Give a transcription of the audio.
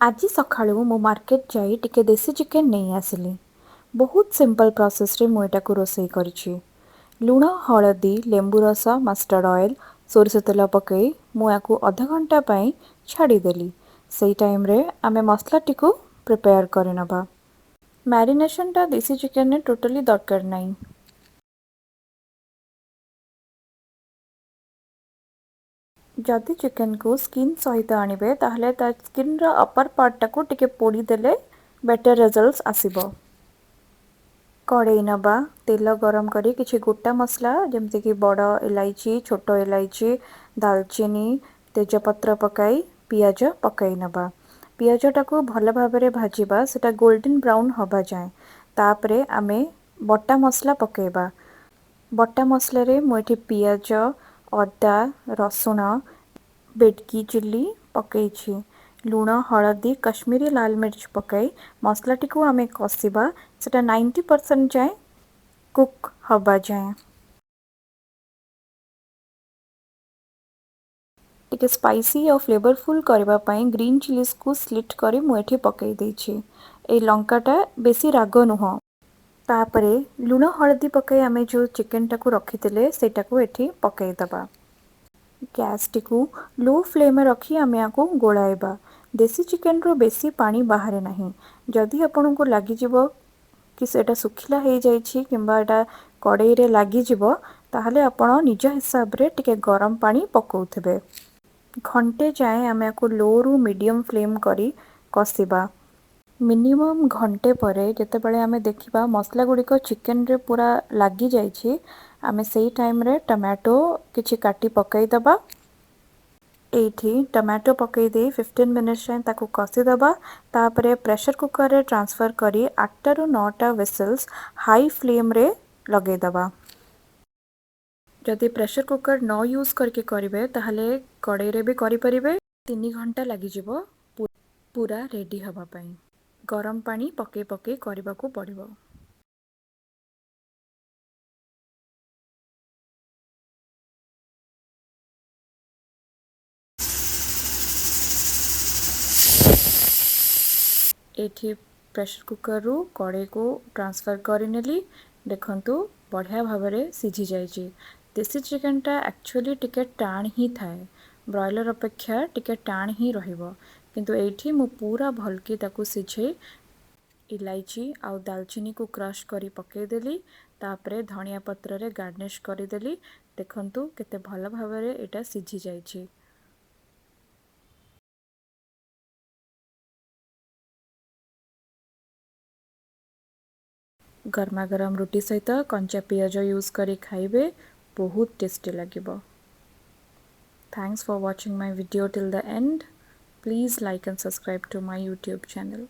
आज सकाळू मु मार्केट जाई टिके देसी चिकेन नहीं आसिली। बहुत सिंपल प्रोसेस रे मु एटा को रोसई करछि। लूण हळदी लेंबू रस मस्टर्ड ऑयल सोरिष तेल पकई मु याकू आधा घंटा पई छाड़ी देली। सेई टाइम रे आमे मसला टिकू प्रिपेयर करे नबा। मैरिनेशन टा देसी चिकेन ने टोटली दरकार नहीं। जदि चिकेन को स्किन सहित आनिबे ताहले ता स्किन रो अपर पार्ट टाकू टिके पोड़ी देले बेटर रिजल्ट्स आसीबो। कड़े नबा तेल गरम करी किछि गोटा मसला जेमति कि बड़ इलायची छोट इलायची दालचीनी तेजपत्र पकाई पियाज पकाई नबा। पियाज टाकू भल भाबरे भाजिबा सेटा गोल्डन ब्राउन हबा जाए। तापरे आमे बटा मसला पकेबा। बटा मसला रे मु एठी पियाज अदा रसुण बेडकी चिल्ली पकेइछि। लूण हळदी कश्मीरी लाल मिर्च पकाई मसलाटी को आमे कसिबा सेटा 90% जाए कुक हबा जाए। टिके स्पाइसी और फ्लेवरफुल करबा पई ग्रीन चिलीज को स्लिट करी मु एठी पकई देछि। ए लंकाटा बेसी राग नुह। तापरे लूण हळदी पकाई आमे जो चिकेन टाकू रखिथिले सेटाकू एठी पकई दबा। गैस टिकू लो फ्लेम में रखी आमे याकू गोलाइबा। देसी चिकेन रो बेसी पानी बाहरे नहीं। जदि आपन को लागी जिवो कि सेटा सुखिला हो जाइछि किंबा एटा कड़ाई रे लागी जिवो ताहले आपण निज हिसाब रे टिके गरम पानी पकाउथिबे। घंटे जाए आमे याकू लो रु मीडियम फ्लेम करी कसिबा। मिनिमम घंटे परे जेतेबेले आमे देखिबा मसला गुडी को चिकेन रे पूरा लागी जाइछि आमे सेई टाइम रे टमाटो किछि काटी पकाई दबा। एठी टमाटो पकई दे 15 मिनिट्स जाए ताकू कसी दबा। तापरे प्रेशर कुकर रे ट्रांसफर करी 8 रु 9टा व्हिसल्स हाई फ्लेम रे लगे दबा। जदि प्रेशर कुकर न यूज करके करिवे ताहले कड़ाई रे भी करि परिबे। 3 घंटा लागि जिवो पूरा रेडी हबा पई। गरम पानी पके पके करबाकू पड़िबो। एठी प्रेशर कुकर रु कड़ाई को ट्रांसफर करिनेली। देखंतु बढ़िया भाबरे सिझी जाइछि। देसी चिकेन टा एक्चुअली टिके टाण ही थाए। ब्रॉयलर अपेक्षा टिके टाण ही रहिबो। किंतु एठी मु पूरा भलकी ताकू सिझे इलायची आउ दालचीनी को क्रश करी पके देली। तापरे धनिया पत्र रे गार्निश करी देली। देखंतु केते भल भाबरे एटा सिझी जाइछि। गरमा गरम रोटी सहित कंचा पियाज यूज करी खाइबे बहुत tasty लागिबो। Thanks for watching my video till the end. Please like and subscribe to my YouTube channel.